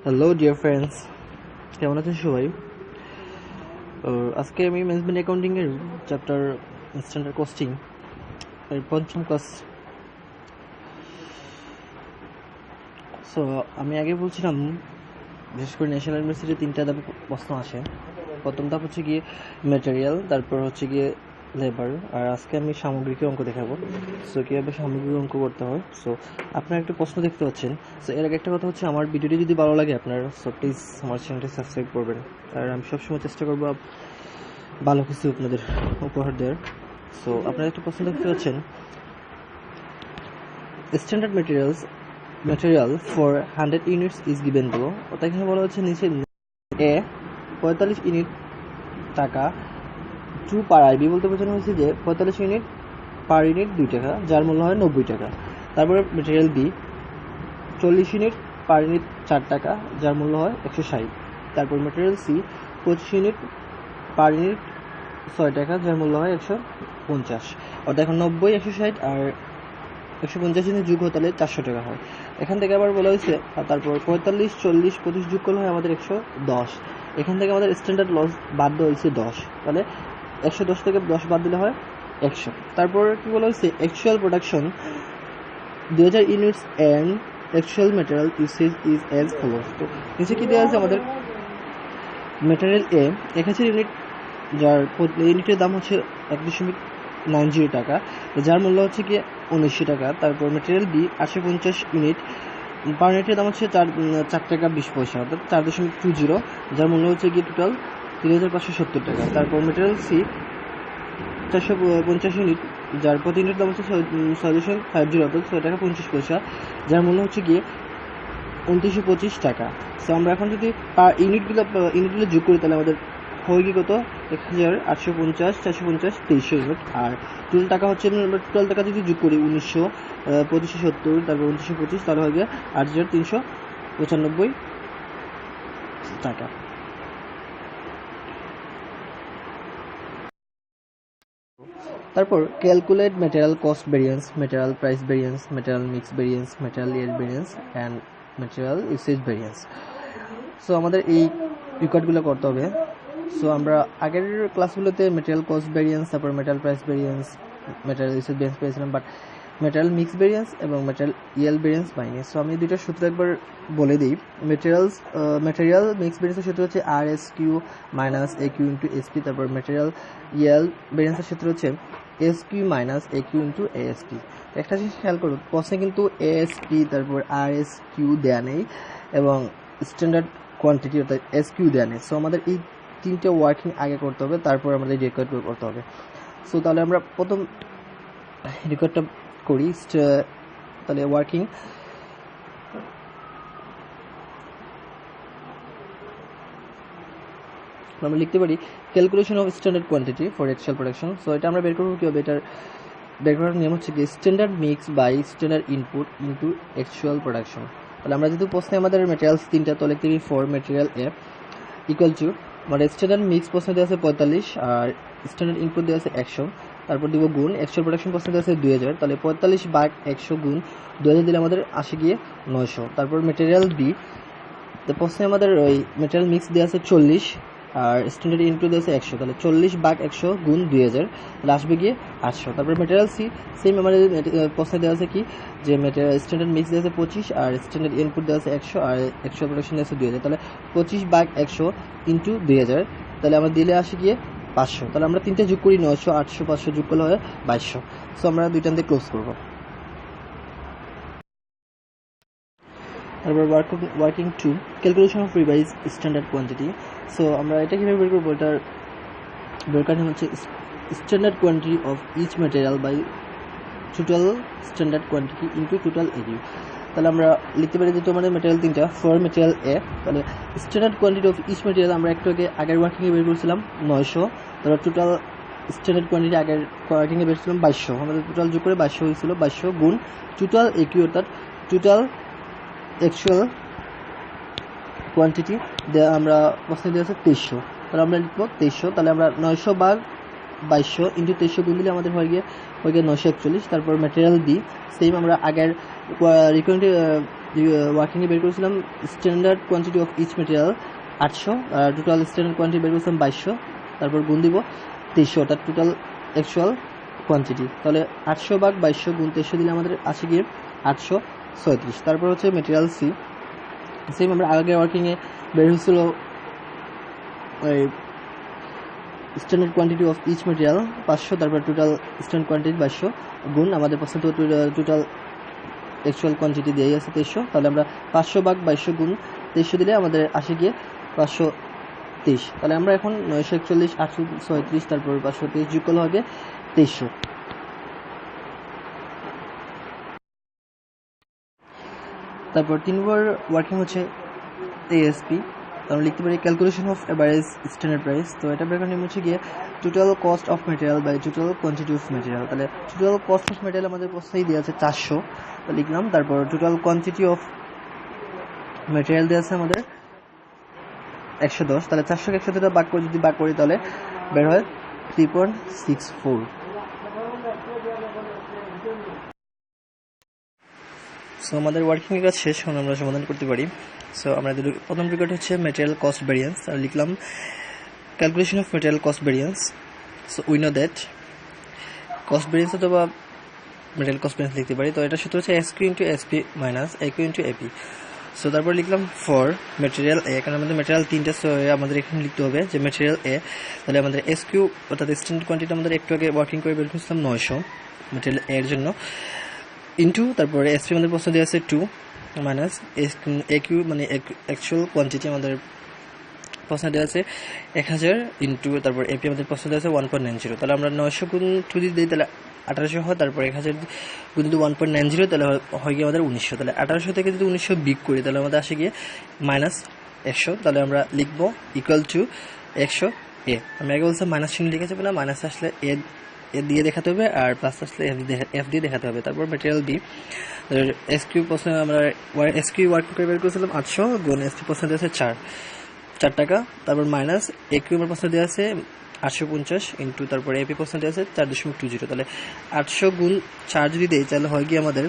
Hello dear friends, কেমন আছেন সবাই? আজকে আমি ম্যানেজমেন্ট অ্যাকাউন্টিংয়ের চ্যাপ্টার স্ট্যান্ডার্ড কস্টিং এর পঞ্চম ক্লাস। সো আমি আগে বলছিলাম, বিশেষ করে ন্যাশনাল ইউনিভার্সিটির 3টা ধাপে প্রশ্ন আসে। প্রথম ধাপ হচ্ছে গিয়ে ম্যাটেরিয়াল, তারপর হচ্ছে গিয়ে লেবার, আর আজকে আমি সামগ্রিকের অঙ্ক দেখাবো। সো কীভাবে সামগ্রিক অঙ্ক করতে হয়। সো আপনারা একটা প্রশ্ন দেখতে পাচ্ছেন। সো এর আগে একটা কথা হচ্ছে, আমার ভিডিওটি যদি ভালো লাগে আপনার, সো প্লিজ আমার চ্যানেলটি সাবস্ক্রাইব করবেন। আর আমি সবসময় চেষ্টা করবো ভালো কিছু আপনাদের উপহার দেওয়ার। সো আপনারা একটা প্রশ্ন দেখতে পাচ্ছেন, standard material for 100 units is given below. ওটা এখানে বলা হচ্ছে নিচে এ 45 ইউনিট টাকা, টু পার আই বি বলতে বোঝানো হয়েছে যে 45 ইউনিট পার ইউনিট 2 টাকা, যার মূল্য হয় 90 টাকা। তারপরে material B 40 unit per unit 4 টাকা, যার মূল্য হয় 160। তারপর material C 25 unit per unit 6 টাকা, যার মূল্য হয় 150। অর্থাৎ এখন 90, 160 আর 150 ইউনিট যোগ হয় তাহলে 400 টাকা হয়। এখান থেকে আবার বলা হয়েছে, তারপর 45, 40, 25 যোগ করলে হয় আমাদের 110। এখান থেকে আমাদের স্ট্যান্ডার্ড লস বাদ দেওয়া হয়েছে 10, তাহলে 110 থেকে 10 বাদ দিলে হয় 100। তারপর কি বলা হয়েছে, actual production 2000 units and actual material usage is as follows. তো নিচে কি দেওয়া আছে আমাদের, ম্যাটেরিয়াল এ 1000 ইউনিট, যার ইউনিটের দাম হচ্ছে 1.90 টাকা, যার মূল্য হচ্ছে কি 1900 টাকা। তারপর ম্যাটেরিয়াল বি 850 ইউনিট, পার ইউনিটের দাম হচ্ছে 4 টাকা 20 পয়সা, অর্থাৎ 4.20, যার মূল্য হচ্ছে কি টোটাল 3570 টাকা। তারপর ম্যাটেরিয়াল সি 450 ইউনিট, যার প্রতি ইউনিট দাম হচ্ছে 6.50, অর্থাৎ 6 টাকা 50 পয়সা, যার মূল্য হচ্ছে গিয়ে 2925 টাকা। সো আমরা এখন যদি ইউনিটগুলো যোগ করি তাহলে আমাদের হয় কি কত, 1850, 450, 2300 ইউনিট। আর টোটাল টাকা হচ্ছে, টোটাল টাকা যদি যোগ করি 1900, 2570, তারপর 2925, তাহলে হয় গিয়ে 8395 টাকা। তারপর calculate material cost variance, material price variance, material mix variance, material year variance and material usage variance. So আমাদের এই রিকর্ডগুলো করতে হবে। সো আমরা আগের ক্লাসগুলোতে ম্যাটেরিয়াল কস্ট ভেরিয়েন্স, তারপর material price variance, material usage variance পেয়েছিলাম, বাট ম্যাটেরিয়াল মিক্স ভেরিয়েন্স এবং ম্যাটেরিয়াল ইয়েল ভেরিয়েন্স পাইনি। সো আমি দুইটা সূত্র একবার বলে দিই। ম্যাটেরিয়াল মিক্স ভেরিয়েন্সের সূত্র হচ্ছে R S Q minus A Q into S P. তারপর ম্যাটেরিয়াল ইয়েল ভেরিয়েন্সের সূত্র হচ্ছে S Q minus A Q into A S P. একটা জিনিস খেয়াল করুন, প্রশ্নে কিন্তু এ এস পি তারপর আর এস কিউ দেওয়া নেই এবং স্ট্যান্ডার্ড কোয়ান্টিটি অর্থাৎ এস কিউ দেওয়া নেই। সো আমাদের এই 3টে ওয়ার্কিং আগে করতে হবে, তারপর আমাদের রেকর্ড করতে হবে। সো তাহলে আমরা প্রথম রেকর্ডটা করি। তাহলে ওয়ার্কিং, আমরা লিখতে পারি calculation of standard quantity for actual production. So এটা আমরা বের করবো কীভাবে, এটার বের করার নিয়ম হচ্ছে কি, standard mix by standard input into actual production. তাহলে আমরা যেহেতু প্রশ্নে আমাদের ম্যাটেরিয়ালস 3টা, তো লিখতে পারি for material A equal to, আমাদের স্ট্যান্ডার্ড মিক্স প্রশ্নে দেওয়া আছে 45 আর স্ট্যান্ডার্ড ইনপুট দেওয়া আছে 100, তারপর দিব গুণ অ্যাকচুয়াল প্রোডাকশন প্রশ্নে দেওয়া আছে 2000, তাহলে 45 ভাগ 100 গুণ 2000 দিলে আমাদের আসে গিয়ে 900। তারপর ম্যাটেরিয়াল বি, তো প্রশ্নে আমাদের ওই ম্যাটেরিয়াল মিক্স দেওয়া আছে 40 আর স্ট্যান্ডার্ড ইনপুট দেওয়া আছে 100, তাহলে 40 ভাগ 100 গুণ 2000, তাহলে আসবে গিয়ে 800। তারপর ম্যাটেরিয়াল সি, সেম আমাদের প্রশ্নে দেওয়া আছে কি, যে ম্যাটেরিয়াল স্ট্যান্ডার্ড মিক্স দেওয়া আছে 25 আর স্ট্যান্ডার্ড ইনপুট দেওয়া আছে 100 আর অ্যাকচুয়াল প্রোডাকশন দেওয়া আছে 2000, তাহলে 25 ভাগ 100 ইন্টু 2000, তাহলে আমরা দিলে আসে গিয়ে 500। তাহলে আমরা 3টে যোগ করি 900, 800, 500 যোগ করলে হয় 2200। সো আমরা দুইটান দিয়ে ক্লোজ করবো। তারপর working two calculation of revise standard quantity. So আমরা এটা কীভাবে বের করবো, এটার বের করার হচ্ছে standard quantity of each material by total standard quantity into total area. তাহলে আমরা লিখতে পারি যেহেতু আমাদের ম্যাটেরিয়াল 3টা, ফর ম্যাটেরিয়াল এ, তাহলে standard quantity of each material আমরা একটু আগে আগের ওয়ার্কিংয়ে বের করেছিলাম 900, তারপর টোটাল স্ট্যান্ডার্ড কোয়ান্টিটি আগের ওয়ার্কিংয়ে বের ছিলাম 2200, আমাদের টোটাল যোগ করে 2200 হয়েছিল। 2200 গুণ টোটাল একিউ অর্থাৎ টোটাল অ্যাকচুয়াল কোয়ান্টিটি আমরা প্রশ্নে দেওয়া আছে 2300, তাহলে আমরা লিখবো 2300। তাহলে আমরা 900 ভাগ 2200 ইন্টু 2300 গুণ দিলে আমাদের হয়ে গিয়ে 941। তারপর ম্যাটেরিয়াল বি, সেম আমরা আগের ওয়ার্কিংয়ে বের করেছিলাম standard quantity of each material 800, আর টোটাল স্ট্যান্ডার্ড কোয়ান্টিটি বের করেছিলাম 2200, তারপর গুণ দিব 2300, অর্থাৎ টোটাল অ্যাকচুয়াল কোয়ান্টিটি। তাহলে 800 ভাগ 2200 গুণ 2300 দিলে আমাদের আসে গিয়ে 836। তারপর হচ্ছে মেটেরিয়াল সি, সেম আমরা আগে ওয়ার্কিংয়ে বের হয়েছিল ওই standard quantity of each material 500, তারপর টোটাল স্ট্যান্ডার্ড কোয়ান্টিটি 2200 গুণ আমাদের পছন্দ টোটাল অ্যাকচুয়াল কোয়ান্টিটি দিয়েই আছে 2300। তাহলে আমরা 500 ভাগ 2200 গুণ 2300 দিলে আমাদের আসে গিয়ে 523। তাহলে আমরা এখন 941, 836, তারপর 523 যোগ করলে হবে 2300। তারপর 3 নম্বর ওয়ার্কিং হচ্ছে এএসপি, আমরা লিখতে পারি calculation of average standard price. তো এটা বের করে হচ্ছে গিয়ে total cost of material by total quantity of material. তাহলে টোটাল কস্ট অফ মেটেরিয়াল আমাদের প্রশ্নেই দেওয়া আছে 400, তো লিখলাম। তারপর টোটাল কোয়ান্টিটি অফ মেটেরিয়াল দেওয়া আছে আমাদের 110, তাহলে 400কে 100 দ্বারা ভাগ করে যদি ভাগ করি তাহলে বের হয় 3.64। সো আমাদের ওয়ার্কিং কাজ শেষ, এখন আমরা সমাধান করতে পারি। সো আমরা প্রথম রেকর্ড হচ্ছে ম্যাটেরিয়াল কস্ট ভ্যারিয়েন্স, আর লিখলাম calculation of material cost variance. So we know that cost variance অথবা ম্যাটেরিয়াল কস্ট ভ্যারিয়েন্স লিখতে পারি। তো এটা সূত্র হচ্ছে SQ into SP minus AQ into AP। So তারপর লিখলাম ফর ম্যাটেরিয়াল এ, কারণ আমাদের ম্যাটেরিয়াল 3টা, সো আমাদের এখানে লিখতে হবে যে ম্যাটেরিয়াল এ, তাহলে আমাদের SQ অর্থাৎ স্ট্যান্ডার্ড কোয়ান্টিটি আমাদের একটু আগে ওয়ার্কিং করে বের করেছিলাম 900 ম্যাটেরিয়াল এর জন্য, ইন্টু তারপরে SP আমাদের প্রশ্ন দেওয়া আছে 2 মাইনাস AQ মানে অ্যাকচুয়াল কোয়ান্টিটি আমাদের প্রশ্ন দেওয়া আছে 1000 ইন্টু তারপর AP আমাদের প্রশ্ন দেওয়া আছে 1.90। তাহলে আমরা 900 গুণ 2 যদি দিই তাহলে 1800 হয়, তারপর 1000 গুণ যদি 1.90 তাহলে হয় গিয়ে আমাদের 1900। তাহলে 1800 থেকে যদি 1900 বিগ করি তাহলে আমাদের আসে গিয়ে মাইনাস 100। তাহলে আমরা লিখবো ইকুয়াল টু 100 এ। আমি আগে বলছিলাম মাইনাস চিহ্ন লিখে যাবে না, মাইনাস আসলে এ দিয়ে দেখাতে হবে, আর প্লাস আসলে এফ দিয়ে দেখাতে হবে। তারপর ম্যাটেরিয়াল বি, SQ প্রশ্ন আমরা SQ ওয়ার্ক করে বের করেছিলাম 800 গুণ SP প্রশ্ন দেওয়া আছে 4 টাকা, তারপর মাইনাস AQ আমার প্রশ্ন দেওয়া আছে 850 ইন্টু তারপর AP প্রশ্ন দেওয়া আছে 4.20। তাহলে 800 গুণ 4 যদি দেয় তাহলে হয় গিয়ে আমাদের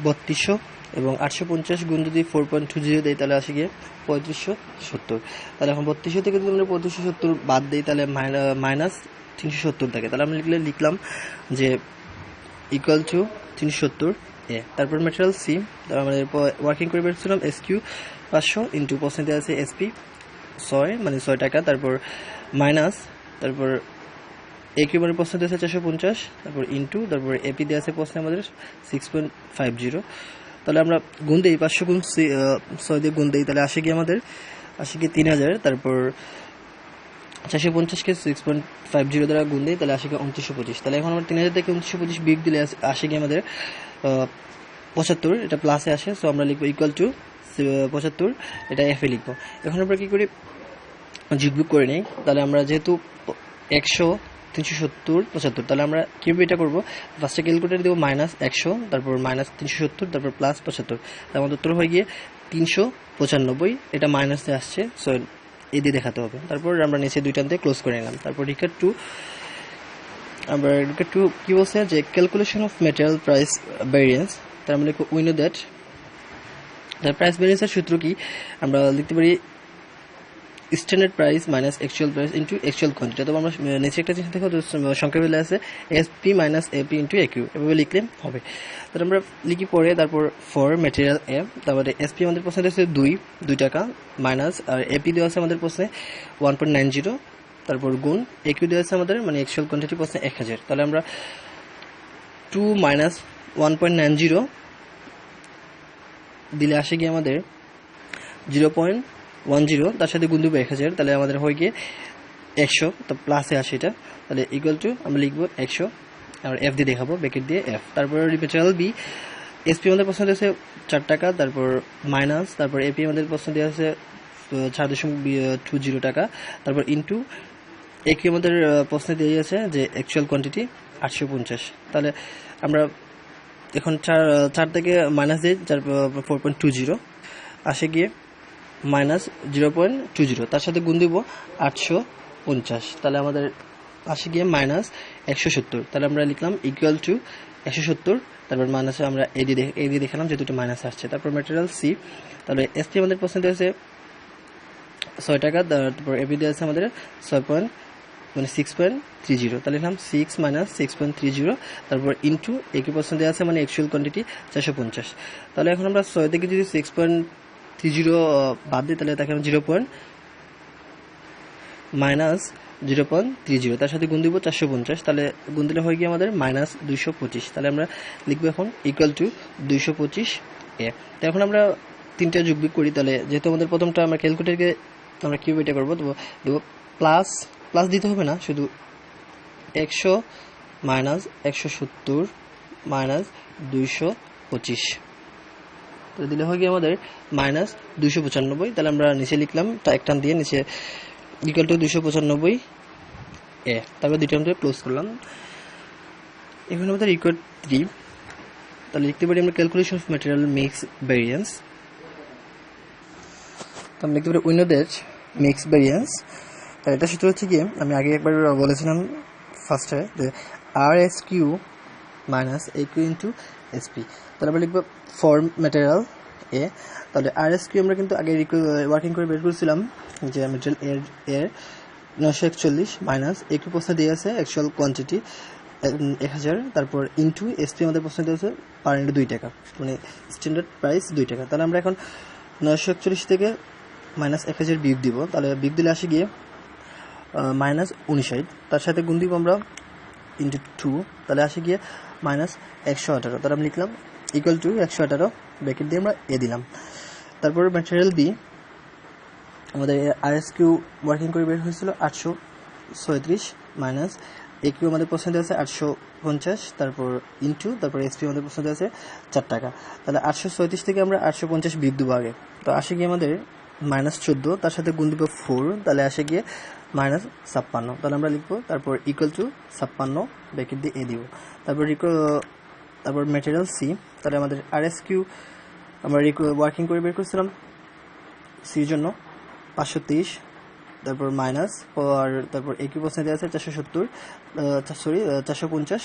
3200, এবং 850 গুণ যদি 4.20 দেয় তাহলে আসে গিয়ে 3570। তাহলে এখন 3200 থেকে যদি আমরা 3570 বাদ দিই তাহলে মাইনাস 370 থাকে। তাহলে আমরা লিখলাম যে ইকুয়াল টু 370 এ। তারপর ম্যাটেরিয়াল সি, আমাদের ওয়ার্কিং করে বেরছিলাম SQ 500 ইন্টু প্রশ্নে দেওয়া আছে SP 6 মানে 6 টাকা, তারপর মাইনাস তারপর AQ মানে প্রশ্ন দেওয়া আছে 450, তারপর ইন্টু তারপর AP দেওয়া আছে প্রশ্নে আমাদের 6.50। তাহলে আমরা গুণ দিই 500 গুণ 6 দিয়ে গুণ দিই তাহলে আসে গিয়ে আমাদের 3000, তারপর 450কে 6.50 দ্বারা গুণ দিই তাহলে আসে গিয়ে 2925। তাহলে এখন আমরা 3000 থেকে 2925 বিগ দিলে আসে গিয়ে আমাদের 75, এটা প্লাসে আসে। সো আমরা লিখবো ইকুয়াল টু 75, এটা এফে লিখবো। এখন আমরা কি করি যোগ করে নিই। তাহলে আমরা যেহেতু 100 370 75, তাহলে আমরা কীভাবে এটা করবো, ফার্স্টে ক্যালকুলেটার দেবো মাইনাস 100, তারপর মাইনাস 370, তারপর প্লাস 75। তার আমাদের উত্তর হয়ে গিয়ে 395, এটা মাইনাসে আসছে, সো এ দিয়ে দেখাতে হবে। তারপর আমরা নিচে দুইটাতে ক্লোজ করে নিলাম। তারপর রিকার টু, আমরা রিকার টু কী বলছে যে calculation of material price variance. তার মানে উই নো দ্যাট প্রাইস ভ্যারিয়েন্সের সূত্র কি, আমরা লিখতে পারি standard price minus actual price into actual quantity. তবে আমরা নিচে একটা জিনিস দেখো সংখ্যা বেলে আছে SP minus AP into AQ, এভাবে লিখলে হবে। তাহলে আমরা লিখি পরে, তারপর ফর ম্যাটেরিয়াল এ, তারপরে SP আমাদের প্রশ্নে আছে 2 টাকা মাইনাস, আর AP দেওয়া আছে আমাদের প্রশ্নে 1.90, তারপর গুণ AQ দেওয়া আছে আমাদের মানে অ্যাকচুয়াল কোয়ান্টিটি প্রশ্নে 1000। তাহলে আমরা 2 মাইনাস 1.90 দিলে আসে গিয়ে আমাদের 0.10, তার সাথে গুণ দেবো 1000, তাহলে আমাদের হয়ে গিয়ে 100, তো প্লাসে আসে এটা। তাহলে ইকুয়াল টু আমরা লিখবো 100, আর এফ দিয়ে দেখাবো ব্র্যাকেট দিয়ে এফ। তারপর ম্যাটেরিয়াল বি, SP আমাদের প্রশ্ন দিয়েছে 4 টাকা, তারপর মাইনাস, তারপর AP আমাদের প্রশ্ন দেওয়া আছে 4.20 টাকা, তারপর ইন্টু AQ আমাদের প্রশ্নে দিয়ে আছে যে অ্যাকচুয়াল কোয়ান্টিটি 850। তাহলে আমরা এখন 4 থেকে মাইনাস দিই 4.20 আসে গিয়ে মাইনাস 0.20, তার সাথে গুণ দিব 850, তাহলে আমাদের আসে গিয়ে মাইনাস 170। তাহলে আমরা লিখলাম ইকুয়াল টু 170 তারপর মাইনাসে আমরা এডি দেখালাম যে দুটো মাইনাস আসছে। তারপর ম্যাটেরিয়াল সি, তাহলে এসপি আমাদের পছন্দ হয়েছে 6 টাকা, তারপর এবি দিয়ে আছে আমাদের 6.30, তাহলে লিখলাম 6 মাইনাস 6.30, তারপর ইন্টু একই পছন্দ আছে মানে অ্যাকচুয়াল কোয়ান্টিটি 450। তাহলে এখন আমরা 6 থেকে যদি 6.30 বাদ দিই তাহলে তাকে আমরা 0.30, তার সাথে গুণ দিব 450, তাহলে গুণ দিলে হয় গিয়ে আমাদের -225। তাহলে আমরা লিখবো এখন ইকুয়াল টু 225 এ। তো এখন আমরা তিনটা যোগবিয়োগ করি, তাহলে যেহেতু আমাদের প্রথমটা আমরা ক্যালকুলেটরকে আমরা কিভাবে এটা করবো, দেবো প্লাস দিতে হবে না, শুধু 100 মাইনাস 170 মাইনাস 225, তো দিলে হয় গিয়ে আমাদের -295। তাহলে আমরা নিচে লিখলাম এক টান দিয়ে নিচে ইকুয়াল টু 295 এ, তারপর দুইটা আমরা ক্লোজ করলাম। এখন আমাদের ইকুয়াল 3, তাহলে লিখতে পারি আমরা calculation of material mix variance. তো আমরা লিখতে পারি we know that mix variance, তাহলে এটা সূত্র হচ্ছে কি আমি আগে একবার বলেছিলাম ফার্স্টে যে RSQ minus AQ into SP। তাহলে আমরা লিখবো ফর ম্যাটেরিয়াল এ, তাহলে RSQ আমরা কিন্তু আগে ওয়ার্কিং করে বের করেছিলাম যে ম্যাটেরিয়াল এর 941 মাইনাস AQ প্রশ্ন দিয়ে আছে অ্যাকচুয়াল কোয়ান্টিটি 1000, তারপর ইন্টু SP আমাদের প্রশ্ন দিয়ে আছে পার ইন্টু 2 টাকা, মানে স্ট্যান্ডার্ড প্রাইস 2 টাকা। তাহলে আমরা এখন 941 থেকে -1000 বিয়োগ দিব, তাহলে বিয়োগ দিলে আসে গিয়ে -59, তার সাথে গুণ দিব আমরা ইন্টু 2, তাহলে আসে গিয়ে -118। তাহলে আমরা লিখলাম ইকুয়াল টু 118 ব্র্যাকেট দিয়ে আমরা এ দিলাম। তারপর ম্যাটেরিয়াল বি আমাদের RSQ ওয়ার্কিং করে বের হয়েছিল 836 মাইনাস AQ আমাদের পছন্দ আছে 850, তারপর ইন্টু তারপর SP আমাদের পছন্দ আছে 4 টাকা। তাহলে 836 থেকে আমরা 850 বিয়োগ দেবো আগে, তো আসে গিয়ে আমাদের -14, তার সাথে গুণ দিব 4, তাহলে আসে গিয়ে -56। তাহলে আমরা লিখবো তারপর ইকুয়াল টু 56 ব্র্যাকেট দিয়ে এ দিব। তারপর ম্যাটেরিয়াল সি, তাহলে আমাদের RSQ আমরা ওয়ার্কিং করে বের করছিলাম সির জন্য 523, তারপর মাইনাস, আর তারপর একই পছন্দ আছে 450,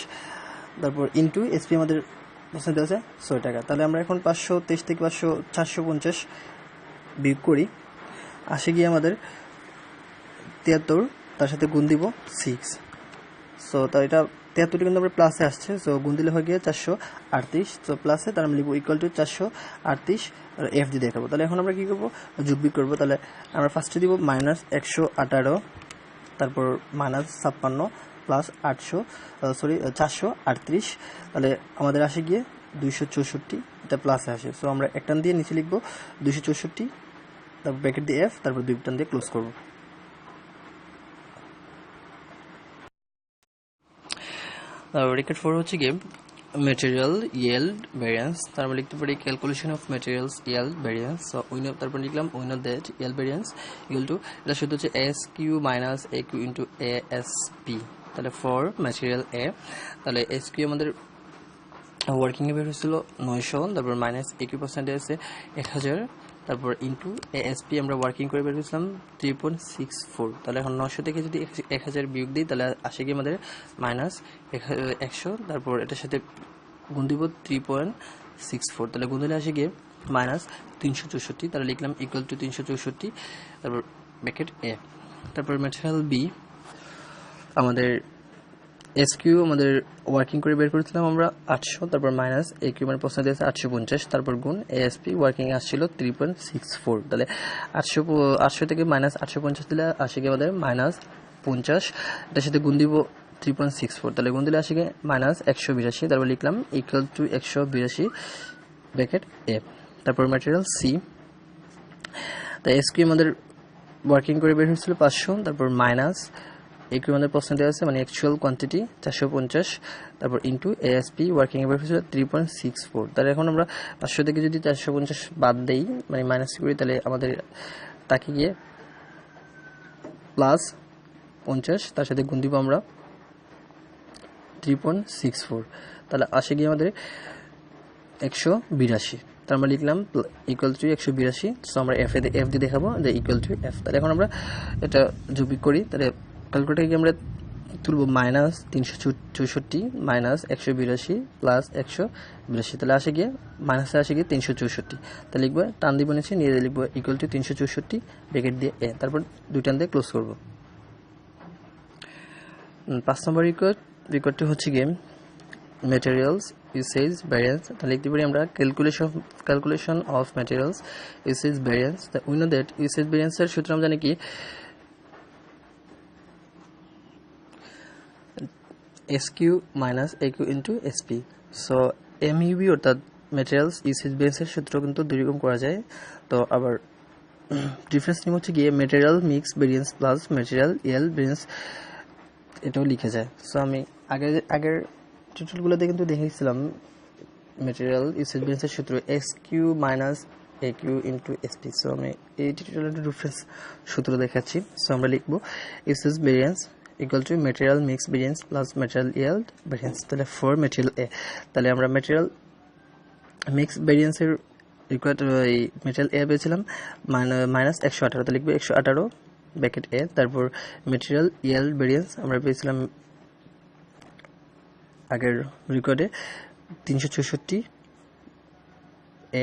তারপর ইন্টু SP আমাদের পছন্দ আছে 6 টাকা। তাহলে আমরা এখন 523 থেকে 450 বিয়োগ করি, আসে গিয়ে আমাদের 73, তার সাথে গুণ দিব 6, সো তাই এটা 73 কিন্তু আমরা প্লাসে আসছে, সো গুণ দিলে হয়ে গিয়ে 438, তো প্লাসে তার আমরা লিখবো ইকুয়াল টু 438 আর এফ দিয়ে দেখাবো। তাহলে এখন আমরা কী করবো, যোগবিয়োগ করবো। তাহলে আমরা ফার্স্টে দিব -118, তারপর -56 প্লাস 438, তাহলে আমাদের আসে গিয়ে 264, এটা প্লাসে আসে, সো আমরা এক টান দিয়ে নিচে লিখবো 264, তারপর ব্র্যাকেট দিয়ে এফ, তারপর দুই টান দিয়ে ক্লোজ করবো। রেকর্ড 4 হচ্ছে গিয়ে ম্যাটেরিয়াল ইয়েল্ড ভ্যারিয়েন্স, তার আমরা লিখতে পারি calculation of materials yield variance. So তারপর লিখলাম we know that yield variance equal to, এটা শুধু হচ্ছে SQ minus AQ into ASP। তাহলে ফর ম্যাটেরিয়াল এ, তাহলে SQ আমাদের ওয়ার্কিংয়ে বের হয়েছিল 900, তারপর মাইনাস AQ পার্সেন্টে আছে 1000, তারপর ইন্টু ASP আমরা ওয়ার্কিং করে বের করেছিলাম 3.64। তাহলে এখন 900 থেকে যদি 1000 বিয়োগ দিই তাহলে আসে গিয়ে আমাদের -100, তারপর এটার সাথে গুণ দিব 3.64, তাহলে গুণ দিলে আসে গিয়ে -364, তাহলে লিখলাম ইকুয়াল টু 364, তারপর ব্র্যাকেট এ। তারপর ম্যাটেরিয়াল বি আমাদের SQ আমাদের ওয়ার্কিং করে বের করেছিলাম আমরা 800, তারপর মাইনাস AQ মানে প্রশ্ন দিয়েছে 850, তারপর গুণ ASP ওয়ার্কিং আসছিল 3.64, তাহলে 800 থেকে -850 দিলে আসে গিয়ে আমাদের -50, এটার সাথে গুণ দিব 3.64, তাহলে গুণ দিলে আসে গিয়ে -182, তারপর লিখলাম ইকুয়াল টু 182 ব্র্যাকেট এ। তারপর ম্যাটেরিয়াল সি, তাই SQ আমাদের ওয়ার্কিং করে বের হয়েছিল 500, তারপর মাইনাস AQ আমাদের প্রশ্ন দেওয়া আছে মানে অ্যাকচুয়াল কোয়ান্টিটি 450, তারপর ইন্টু ASP ওয়ার্কিং এর বের হয়েছিল 3.64। তাহলে এখন আমরা 500 থেকে যদি 450 বাদ দেই মানে মাইনাস করি, তাহলে আমাদের তাকে গিয়ে +50, তার সাথে গুণ দিব আমরা 3.64, তাহলে আসে গিয়ে আমাদের 182। তার আমরা লিখলাম ইকুয়াল টু 182, সো আমরা এফ দিয়ে দেখাবো যে ইকুয়াল টু এফ। তাহলে এখন আমরা এটা যোগবিয়োগ করি, তাহলে ক্যালকুলেটরে গিয়ে আমরা তুলব -364 মাইনাস 182 প্লাস 182, তাহলে আসে গিয়ে মাইনাসে আসে গিয়ে 364, তাহলে লিখবো টান দিব নিচে নিয়ে লিখবো ইকুয়াল টু 364 ব্র্যাকেট দিয়ে এ, তারপর দুই টান দিয়ে ক্লোজ করব। 5 নম্বর রিকোয়ারটি হচ্ছে গিয়ে ম্যাটেরিয়ালস ইউসেজ ভ্যারিয়েন্স, তাহলে লিখতে পারি আমরা calculation of materials usage variance. We know that usage ভ্যারিয়েন্সের সূত্র আমরা জানি কি SQ minus AQ into SP। So MUV অর্থাৎ ম্যাটেরিয়ালস ইউসেজ ভ্যারিয়েন্সের সূত্র কিন্তু দুই রকম করা যায়। তো আবার ডিফারেন্স নিয়ম হচ্ছে গিয়ে material mix variance plus material Yale variance, এটাও লিখে যায়। সো আমি আগের টিউটোরিয়ালগুলোতে কিন্তু দেখেছিলাম ম্যাটেরিয়াল ইউসেজ ভ্যারিয়েন্সের সূত্র SQ minus AQ into SP। So আমি এই টিউটোরিয়ালের রেফারেন্স সূত্র দেখাচ্ছি। সো আমরা লিখব usage variance equal to material mix variance plus material yield variance, তাহলে ফর ম্যাটেরিয়াল এ, তাহলে আমরা ম্যাটেরিয়াল মিক্স ভ্যারিয়েন্সের এই ম্যাটেরিয়াল এ পেয়েছিলাম মাইনাস 118, তাহলে লিখবো 118 ব্র্যাকেট এ, তারপর ম্যাটেরিয়াল ইয়েল্ড ভ্যারিয়েন্স আমরা পেয়েছিলাম আগের রেকর্ডে 364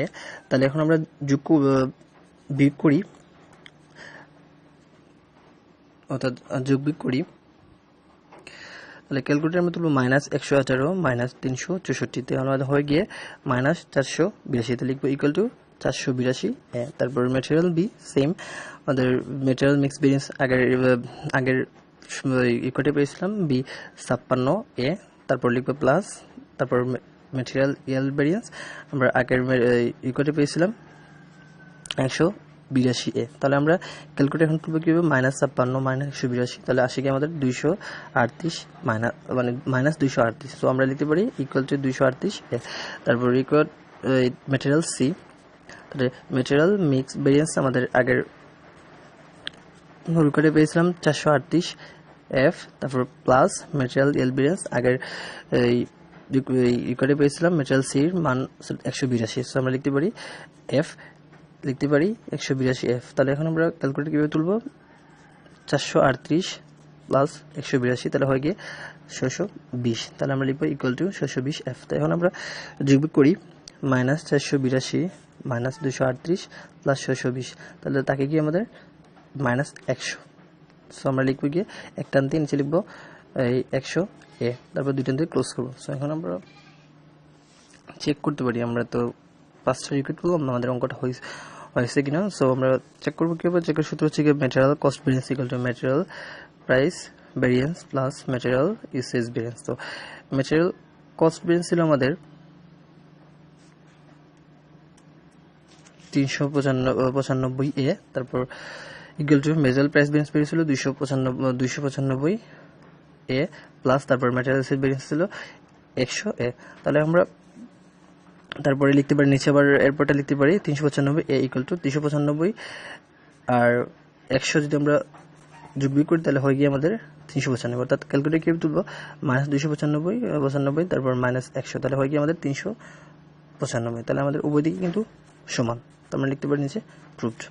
এ, তাহলে এখন আমরা বিয়োগ করি, অর্থাৎ যোগ বিয়োগ করি, তাহলে ক্যালকুলেটর আমরা তুলব -118 মাইনাস 364, আমাদের হয়ে গিয়ে -482, তে লিখবো ইকুয়াল টু 482 এ, তারপর ম্যাটেরিয়াল বি সেম, আমাদের ম্যাটেরিয়াল মিক্স ভ্যারিয়েন্স আগের ইকুয়ালে পেয়েছিলাম বি 56 এ, তারপর লিখবো প্লাস, তারপর ম্যাটেরিয়াল ইয়েল ভ্যারিয়েন্স আমরা আগের ইকুয়ালে পেয়েছিলাম 182 এ, তাহলে আমরা ক্যালকুলেটর এখন করব কিভাবে -56 মাইনাস 182, তাহলে আসে কি আমাদের 238 মাইনাস 238। সো আমরা লিখতে পারি ইকুয়াল টু 238 এ, তারপর রিকোয়ার্ড ম্যাটেরিয়াল সি, তাহলে ম্যাটেরিয়াল মিক্স ভ্যারিয়েন্স আমাদের আগের রিকোয়ার্ডে পেয়েছিলাম 438 এফ, তারপর প্লাস ম্যাটেরিয়াল ইয়েল ভ্যারিয়েন্স আগের রিকোয়ার্ডে পেয়েছিলাম ম্যাটেরিয়াল সির মান 182। সো আমরা লিখতে পারি এফ, লিখতে পারি 182 এফ, তাহলে এখন আমরা ক্যালকুলেটর কিভাবে তুলব 438 প্লাস 182, তাহলে হয় গিয়ে 620, তাহলে আমরা লিখবো ইকুয়াল টু 620 এফ। তাই এখন আমরা যোগ করি -482 মাইনাস 238 প্লাস 620, তাহলে তাকে গিয়ে আমাদের -100। সো আমরা লিখবো গিয়ে এক টান দিয়ে নিচে লিখবো এই 100 এ, তারপর দুই টান দিয়ে ক্লোজ করবো। সো এখন আমরা চেক করতে পারি, আমরা তো 5টা রিকোয়ার্ড করলাম, আমাদের অঙ্কটা হয়েছে কিনা। সো আমরা চেক করবো কিভাবে, চেকের সূত্র হচ্ছে গিয়ে material cost variance equal to material price variance plus material usage variance. তো ম্যাটেরিয়াল কস্ট ভ্যারিয়েন্স ছিল আমাদের 395 এ, তারপর equal to material price variance পেয়েছিল 295 এ প্লাস, তারপর ম্যাটেরিয়াল ইউসেজ ভ্যারিয়েন্স ছিল 100 এ, তাহলে আমরা তারপরে লিখতে পারি নিচে আবার এরপরটা লিখতে পারি 395 এ ইকুয়াল টু 395 আর 100 যদি আমরা যোগ বিয়োগ করি তাহলে হয়ে গিয়ে আমাদের 395, অর্থাৎ ক্যালকুলেটর কিভাবে তুলবো -295 তারপর -100, তাহলে হয়ে গিয়ে আমাদের 395, তাহলে আমাদের উভয় দিকে কিন্তু সমান, তো আমরা লিখতে পারি নিচে প্রুভড।